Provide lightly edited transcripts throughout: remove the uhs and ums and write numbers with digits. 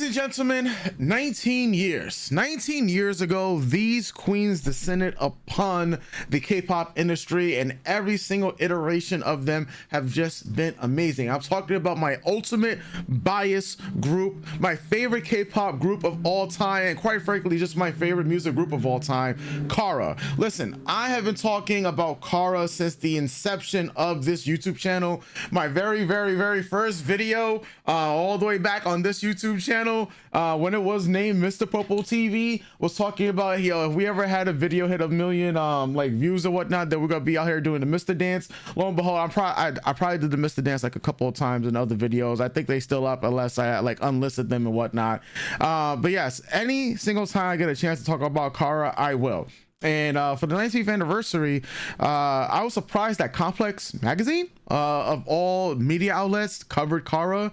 Ladies and gentlemen, 19 years ago, these queens descended upon the K-pop industry, and every single iteration of them have just been amazing. I'm talking about my ultimate bias group, my favorite K-pop group of all time, and quite frankly, just my favorite music group of all time, Kara. Listen, I have been talking about Kara since the inception of this YouTube channel. My very first video, all the way back on this YouTube channel, when it was named Mr. Popo TV, was talking about, if we ever had a video hit a million like views or whatnot, then we're gonna be out here doing the Mr. Dance. Lo and behold, I probably did the Mr. Dance like a couple of times in other videos. I think they still up unless I like unlisted them and whatnot. But yes, any single time I get a chance to talk about Kara, I will. And for the 19th anniversary, I was surprised that Complex magazine, of all media outlets, covered Kara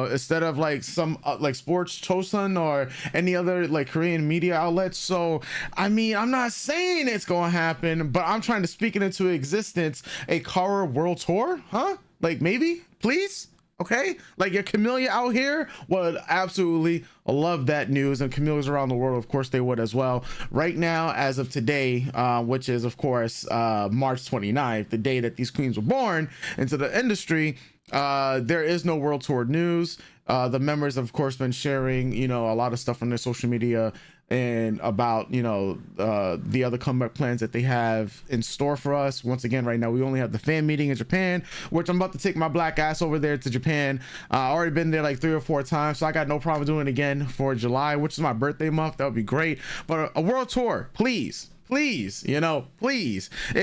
instead of like some like Sports Chosun or any other like Korean media outlets. So I mean, I'm not saying it's gonna happen, but I'm trying to speak it into existence. A Kara world tour, huh? Like maybe, please. Okay, like your Camellia out here would absolutely love that news, and Camellias around the world, of course, they would as well. Right now, as of today, which is of course March 29th, the day that these queens were born into the industry, there is no world tour news. The members have, of course, been sharing, a lot of stuff on their social media and about, the other comeback plans that they have in store for us. Once again, right now, we only have the fan meeting in Japan, which I'm about to take my black ass over there to Japan. I already been there like 3 or 4 times, so I got no problem doing it again for July, which is my birthday month. That would be great. But a world tour, please, please. And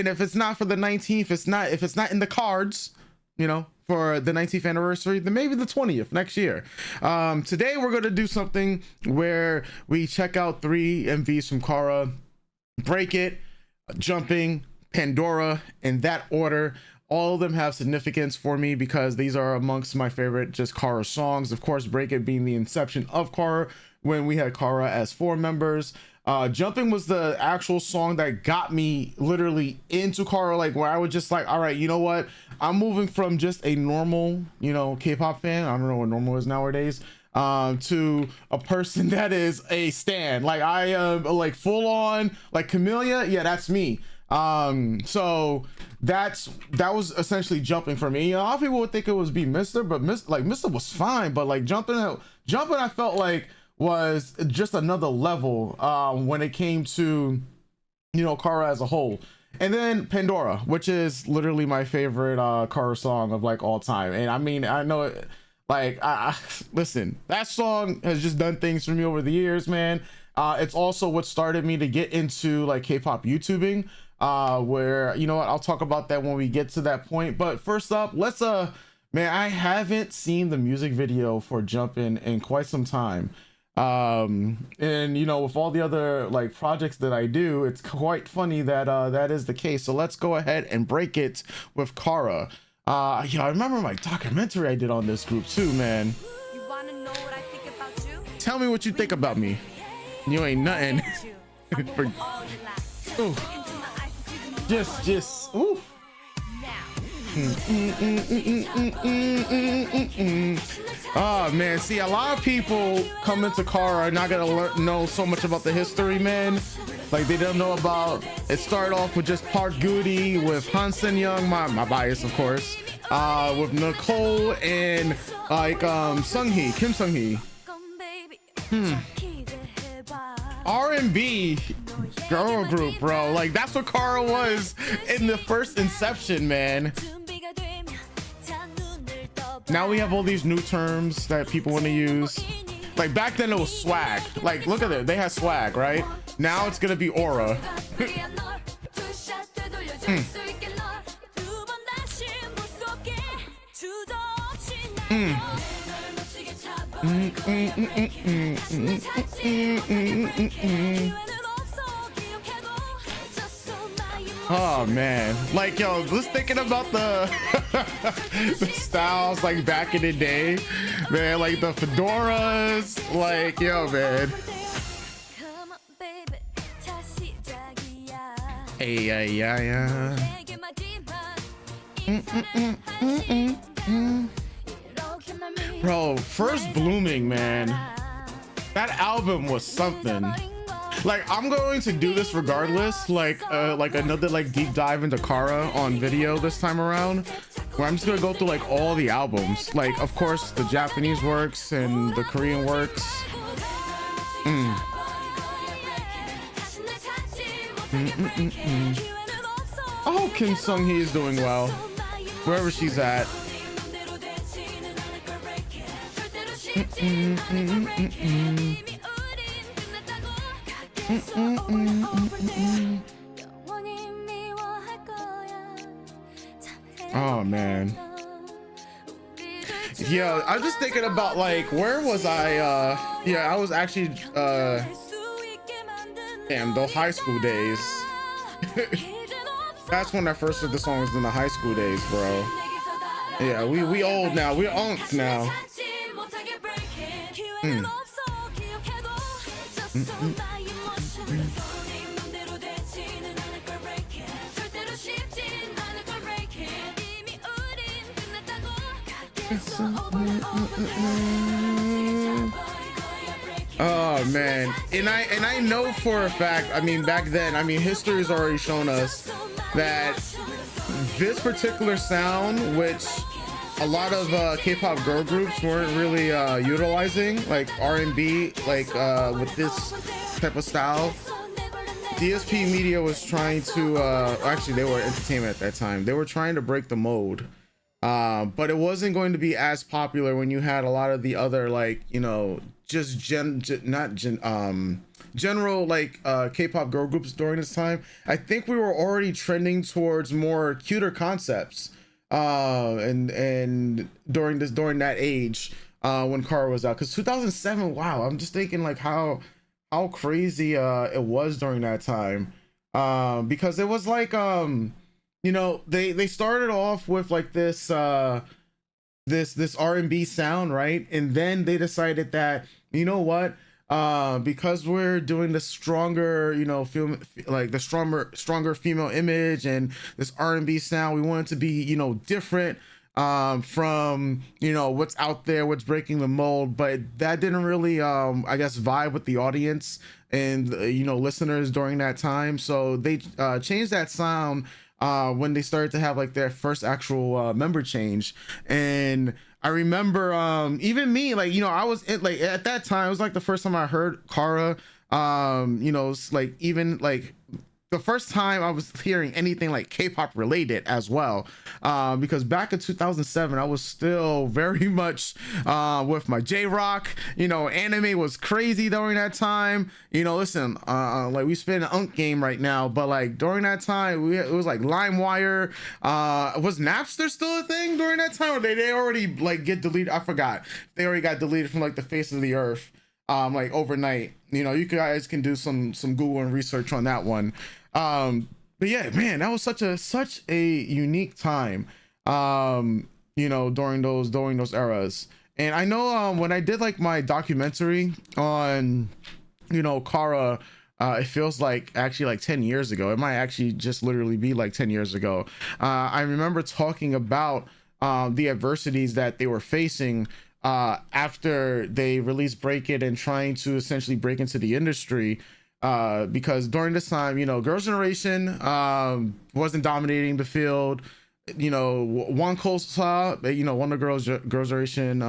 if it's not for the 19th, if it's not in the cards, for the 19th anniversary, then maybe the 20th next year. Today we're going to do something where we check out 3 MVs from Kara: Break It, Jumping, Pandora, in that order. All of them have significance for me because these are amongst my favorite just Kara songs. Of course, Break It being the inception of Kara when we had Kara as 4 members. Jumping was the actual song that got me literally into Kara, like where I was just like, all right, you know what? I'm moving from just a normal, K-pop fan. I don't know what normal is nowadays, to a person that is a stan. Like I am like full on like Camellia. Yeah, that's me. So that was essentially Jumping for me. A lot of people would think it was Mr., but Mr. was fine, but like Jumping I felt like was just another level when it came to Kara as a whole. And then Pandora, which is literally my favorite Kara song of like all time. And I mean, I know it, like listen, that song has just done things for me over the years, man. It's also what started me to get into like K-pop YouTubing, where I'll talk about that when we get to that point. But first up, let's man, I haven't seen the music video for Jumpin' in quite some time. And with all the other like projects that I do, it's quite funny that that is the case. So let's go ahead and break it with Kara. I remember my documentary I did on this group too, man. You wanna know what I think about you? Tell me what you think about me. You ain't nothing. Ooh. Just ooh. Oh man, see, a lot of people come into Kara are not gonna know so much about the history, man. Like they don't know about it. Started off with just Park Goody with Hansen Young, my bias of course, with Nicole and like Sung-hee, Kim Sung-hee. R&B girl group, bro. Like that's what Kara was in the first inception, man. Now we have all these new terms that people want to use. Like back then it was swag. Like look at it, they had swag, right? Now it's gonna be aura. Oh man, like yo, just thinking about the the styles like back in the day, man, like the fedoras, like yo man. Hey yeah. Bro, first blooming, man. That album was something. Like, I'm going to do this regardless, like another like deep dive into Kara on video this time around, where I'm just gonna go through like all the albums, like of course the Japanese works and the Korean works. I hope Kim Sung Hee is doing well wherever she's at. Oh man, yeah, I'm just thinking about like, where was I? Yeah, I was actually damn, the high school days. That's when I first heard the song, was in the high school days, bro. Yeah, we old now, we're unks now. Oh man, and I know for a fact, I mean back then, I mean history has already shown us that this particular sound, which a lot of K-pop girl groups weren't really utilizing, like R&B, like with this type of style, DSP Media was trying to actually they were entertainment at that time, they were trying to break the mold, but it wasn't going to be as popular when you had a lot of the other, like, you know, just general like K-pop girl groups during this time. I think we were already trending towards more cuter concepts and during that age when Kara was out, because 2007, wow, I'm just thinking like how crazy it was during that time, because it was like you know, they started off with like this this R&B sound, right? And then they decided that, you know what, because we're doing the stronger, you know, like the stronger female image and this R&B sound, we want it to be, you know, different from, you know, what's out there, what's breaking the mold. But that didn't really I guess vibe with the audience and you know, listeners during that time, so they changed that sound when they started to have like their first actual member change. And I remember even me, like, you know, I was like at that time, it was like the first time I heard Kara, you know, it's like even like the first time I was hearing anything like K-pop related as well, because back in 2007 I was still very much with my J-rock, you know, anime was crazy during that time, you know. Listen, like we spin an unk game right now, but like during that time it was like LimeWire, was Napster still a thing during that time, or they already like get deleted? I forgot, they already got deleted from like the face of the earth like overnight. You know, you guys can do some Google and research on that one. But yeah, man, that was such a unique time, you know, during those eras. And I know when I did like my documentary on, you know, Kara, it feels like actually like 10 years ago, it might actually just literally be like 10 years ago, I remember talking about the adversities that they were facing after they released Break It and trying to essentially break into the industry, because during this time, you know, Girls' Generation wasn't dominating the field. You know, One Kosa, you know, Wonder Girls Generation,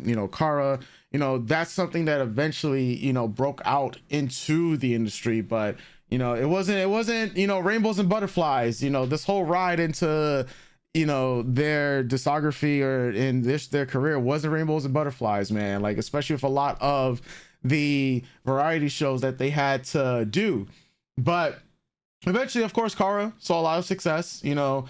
you know, Kara, you know, that's something that eventually, you know, broke out into the industry. But you know, it wasn't you know, rainbows and butterflies. You know, this whole ride into, you know, their discography or in their career wasn't rainbows and butterflies, man. Like, especially with a lot of the variety shows that they had to do. But eventually, of course, Kara saw a lot of success, you know,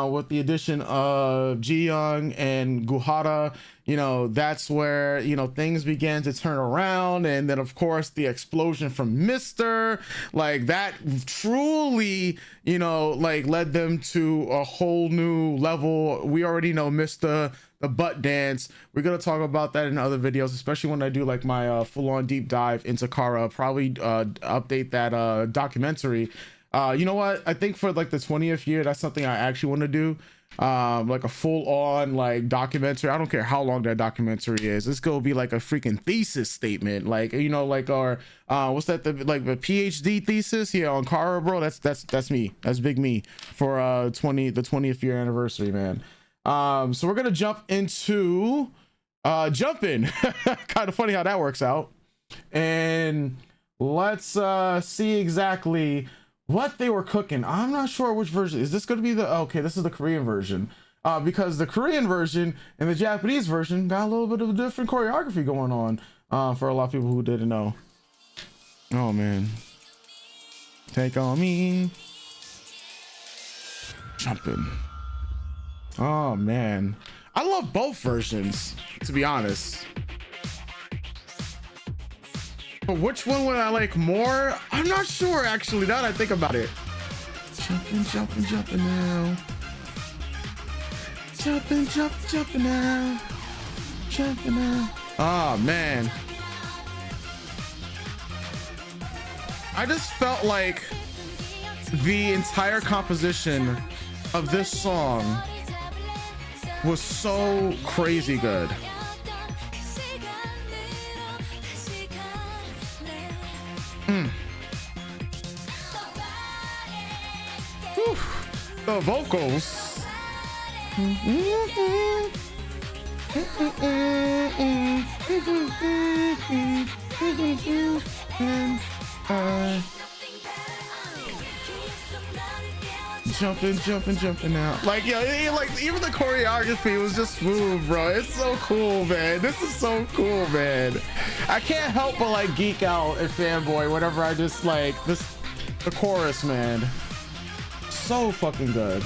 with the addition of Ji Young and Guhara. You know, that's where, you know, things began to turn around. And then of course the explosion from Mr. like that truly, you know, like led them to a whole new level. We already know Mr. the butt dance. We're gonna talk about that in other videos, especially when I do like my full-on deep dive into Kara. Probably update that documentary. You know what, I think for like the 20th year, that's something I actually want to do. like a full-on like documentary. I don't care how long that documentary is. It's gonna be like a freaking thesis statement, like, you know, like our what's that, the like the PhD thesis, yeah, on Kara, bro. That's me. That's big me for the 20th year anniversary, man. So we're gonna jump into jumping. Kind of funny how that works out. And let's see exactly what they were cooking. I'm not sure which version. Is this going to be the, okay, this is the Korean version. Because the Korean version and the Japanese version got a little bit of a different choreography going on, for a lot of people who didn't know. Oh man. Take on me. Jumping. Oh man. I love both versions, to be honest. But which one would I like more? I'm not sure, actually, now that I think about it. Jumping, jumping, jumping now. Jumping, jumping now. Jumping now. Oh, man. I just felt like the entire composition of this song was so crazy good. The vocals. Jumping out. Like, yeah, like even the choreography was just smooth, bro. It's so cool, man. This is so cool, man. I can't help but like geek out and fanboy whenever I just like the chorus, man. So fucking good.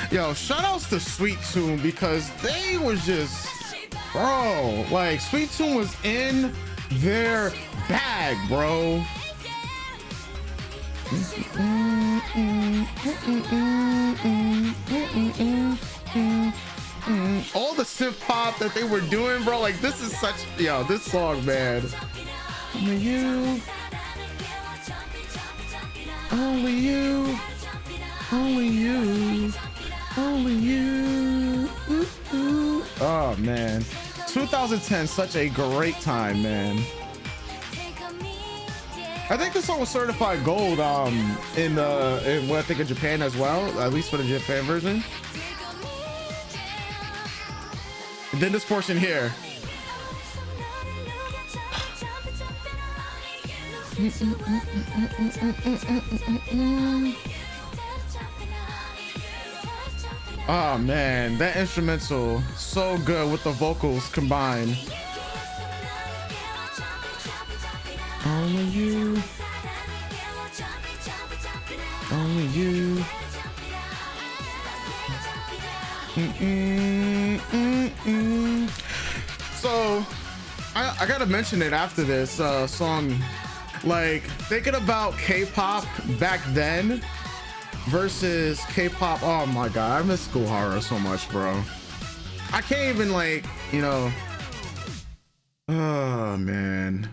Yo, shout outs to Sweet Tune, because they was just, bro, like Sweet Tune was in their bag, bro. All the synth pop that they were doing, bro, like this is such, yo, this song, man. Only you, only you, only you, only you. Ooh, ooh. Oh man, 2010, such a great time, man. I think this song was certified gold in what I think in Japan as well, at least for the Japan version. And then this portion here. Oh man, that instrumental so good with the vocals combined. Only you, only you. So I gotta mention it after this song, like thinking about K-pop back then versus K-pop. Oh my god, I miss School Horror so much, bro. I can't even, like, you know. Oh man,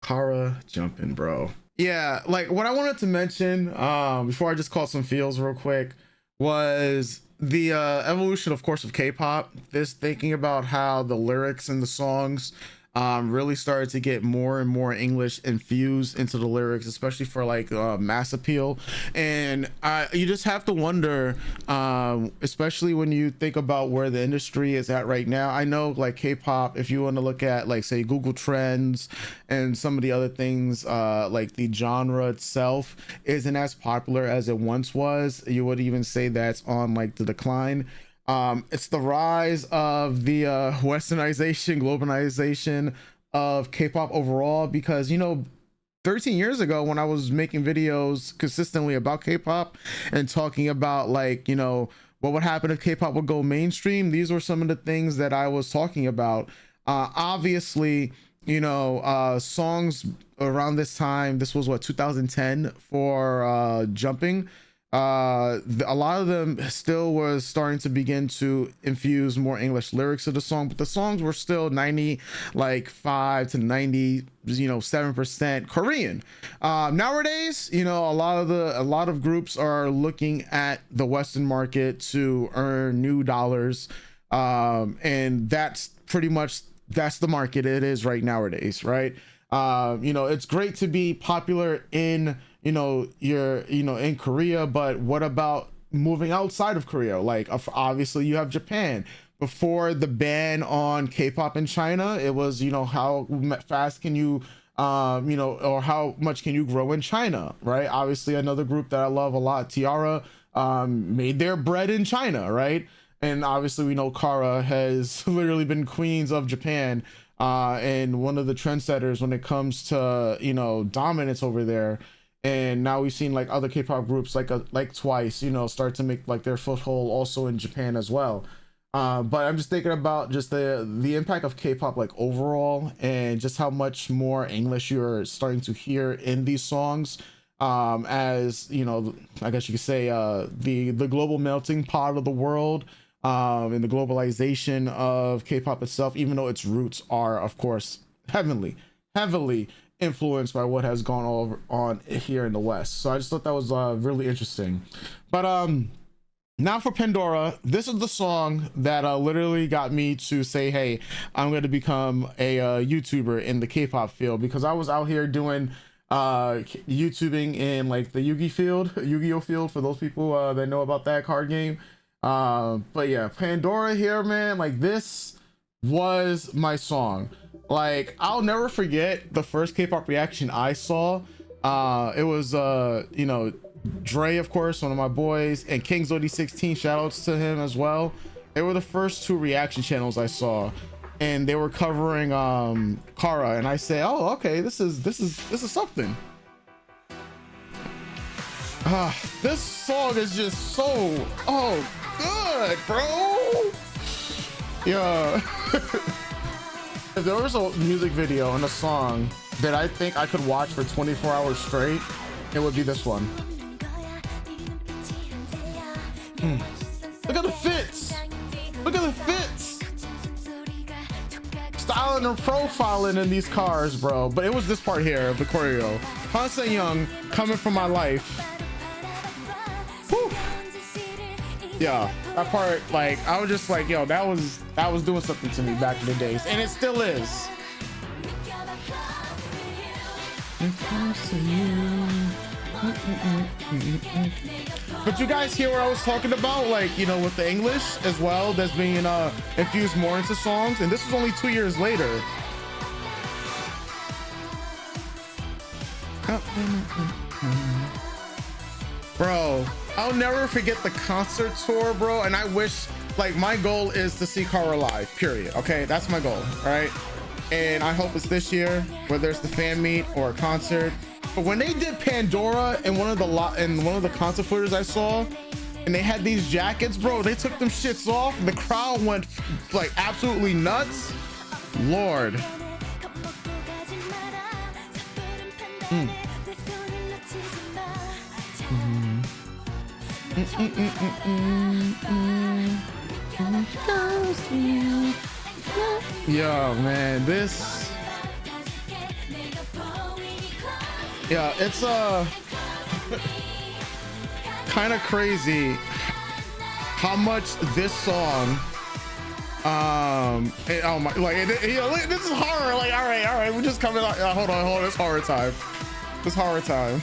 Kara jumping, bro. Yeah, like what I wanted to mention before I just call some feels real quick was the evolution, of course, of K-pop. This thinking about how the lyrics in the songs really started to get more and more English infused into the lyrics, especially for like mass appeal. And you just have to wonder, especially when you think about where the industry is at right now. I know like K-pop, if you want to look at like say Google Trends and some of the other things, like the genre itself isn't as popular as it once was. You would even say that's on like the decline. It's the rise of the westernization, globalization of K-pop overall, because, you know, 13 years ago when I was making videos consistently about K-pop and talking about, like, you know, what would happen if K-pop would go mainstream, these were some of the things that I was talking about. Obviously, you know, songs around this time, this was what, 2010 for Jumping. A lot of them still was starting to begin to infuse more English lyrics to the song, but the songs were still 90, like 5 to 90, 7% Korean. Nowadays, a lot of groups are looking at the Western market to earn new dollars, and that's pretty much that's the market it is right nowadays, right? It's great to be popular in you're in Korea, but what about moving outside of Korea? Like obviously you have Japan. Before the ban on K-pop in China, it was how fast can you or how much can you grow in China, right? Obviously another group that I love a lot, Tiara, made their bread in China, right? And obviously we know Kara has literally been queens of Japan, and one of the trendsetters when it comes to dominance over there. And now we've seen like other K-pop groups like Twice start to make like their foothold also in Japan as well. But I'm just thinking about just the impact of K-pop like overall, and just how much more English you're starting to hear in these songs, as I guess you could say the global melting pot of the world, and the globalization of K-pop itself, even though its roots are of course heavily influenced by what has gone on here in the West. So I just thought that was really interesting. But now for Pandora, this is the song that literally got me to say, hey, I'm going to become a YouTuber in the K-pop field, because I was out here doing YouTubing in like the Yu-Gi-Oh field, for those people that know about that card game. But yeah, Pandora here, man, like this was my song. Like I'll never forget the first K-pop reaction I saw. It was Dre, of course, one of my boys, and King Zodi 16, shout outs to him as well. They were the first two reaction channels I saw, and they were covering Kara, and I say, oh, okay, this is something. This song is just so good, bro. Yeah. If there was a music video and a song that I think I could watch for 24 hours straight, it would be this one. Look at the fits. Look at the fits. Styling and profiling in these cars, bro. But it was this part here of the choreo. Han Young, Coming From My Life. Whew. Yeah, that part, like I was just like, yo, that was doing something to me back in the days, and it still is. But you guys hear what I was talking about, like with the English as well that's being infused more into songs, and this was only 2 years later. Bro, I'll never forget the concert tour, bro. And I wish, like, my goal is to see Kara live, period. Okay, that's my goal, all right? And I hope it's this year, whether it's the fan meet or a concert. But when they did Pandora in one of the concert footage I saw, and they had these jackets, bro, they took them shits off, and the crowd went like absolutely nuts. Lord. Yo, man, this, yeah, it's kind of crazy how much this song oh my, like this is horror. Like, all right, we're just coming out. Hold on, it's horror time. It's horror time.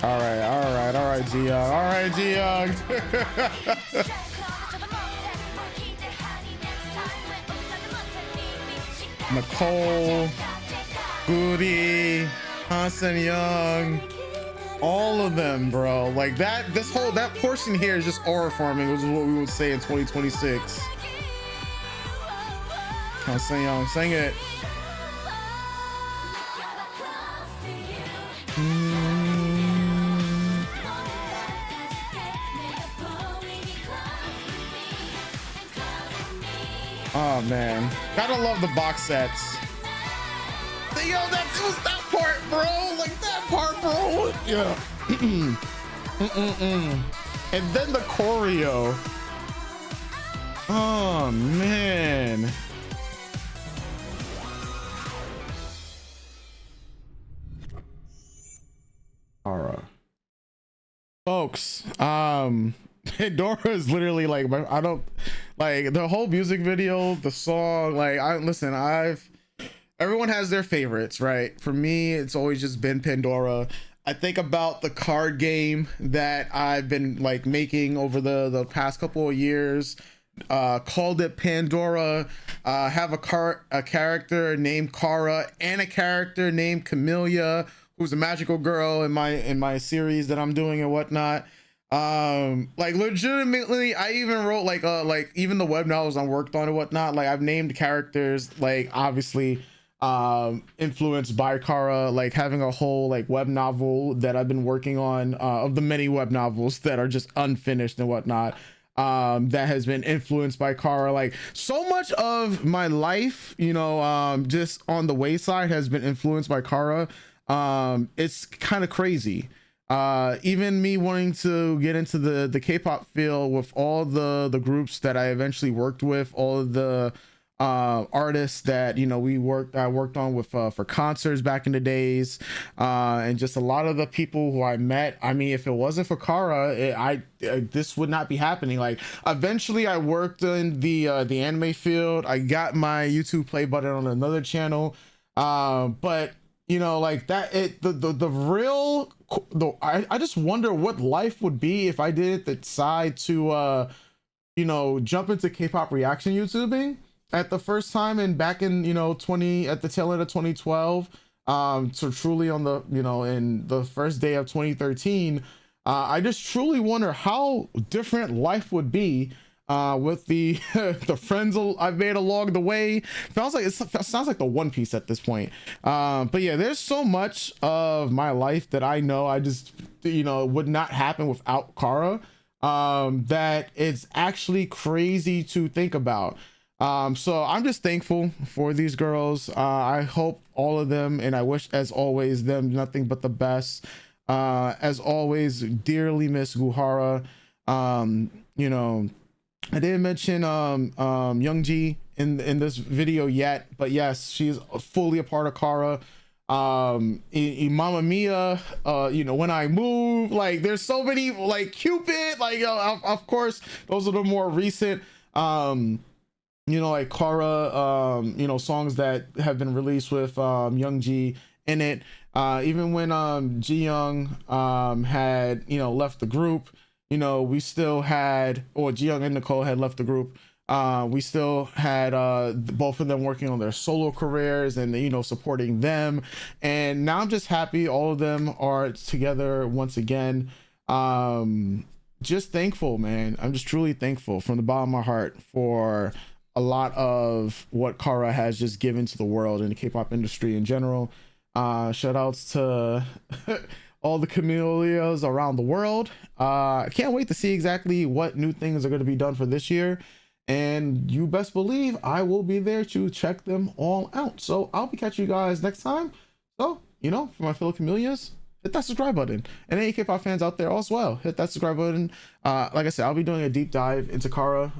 All right, G-Young. All right, G-Young. Nicole, Goody, Han Young, all of them, bro. Like that portion here is just aura farming, which is what we would say in 2026. Han Young, sing it. Oh man, gotta love the box sets. Yo, that it was that part, bro. Like that part, bro. Yeah. And then the choreo. Oh man. All right, folks. Pandora is literally like I don't like the whole music video, the song. Like everyone has their favorites, right? For me, it's always just been Pandora. I think about the card game that I've been like making over the past couple of years. Called it Pandora. Have a character named Kara and a character named Camellia, who's a magical girl in my series that I'm doing and whatnot. Like legitimately, I even wrote like even the web novels I worked on and whatnot. Like I've named characters like obviously influenced by Kara, like having a whole like web novel that I've been working on of the many web novels that are just unfinished and whatnot. That has been influenced by Kara. Like so much of my life, you know, just on the wayside has been influenced by Kara. It's kind of crazy. Even me wanting to get into the K-pop field with all the groups that I eventually worked with, all of the artists that you know I worked on with for concerts back in the days, and just a lot of the people who I met. I mean, if it wasn't for Kara, this would not be happening. Like eventually I worked in the anime field. I got my YouTube play button on another channel, but you know, like that I just wonder what life would be if I didn't decide to you know, jump into K-pop reaction YouTubing at the first time, and back in, you know, at the tail end of 2012, so truly on the, you know, in the first day of 2013. I just truly wonder how different life would be with the the friends I've made along the way. Sounds like the One Piece at this point. But yeah, there's so much of my life that I know I just, you know, would not happen without Kara, that it's actually crazy to think about. So I'm just thankful for these girls. I hope all of them, and I wish as always them nothing but the best. As always, dearly miss Guhara. You know, I didn't mention Youngji in this video yet, but yes, she's fully a part of Kara. Mamma Mia, you know, When I Move, like there's so many, like Cupid, like of course those are the more recent you know, like Kara you know, songs that have been released with Youngji in it. Even when Jiyoung had, you know, left the group, you know, we still had, or Jiyoung and Nicole had left the group, we still had both of them working on their solo careers and, you know, supporting them. And now I'm just happy all of them are together once again. Just thankful, man. I'm just truly thankful from the bottom of my heart for a lot of what Kara has just given to the world and the K-pop industry in general. Shout outs to all the camellias around the world. I can't wait to see exactly what new things are going to be done for this year, and you best believe I will be there to check them all out. So I'll be catching you guys next time. So, you know, for my fellow camellias, hit that subscribe button, and any K-pop fans out there as well, hit that subscribe button. Like I said, I'll be doing a deep dive into Kara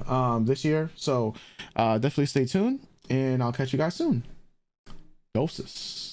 this year, so definitely stay tuned, and I'll catch you guys soon. Doses.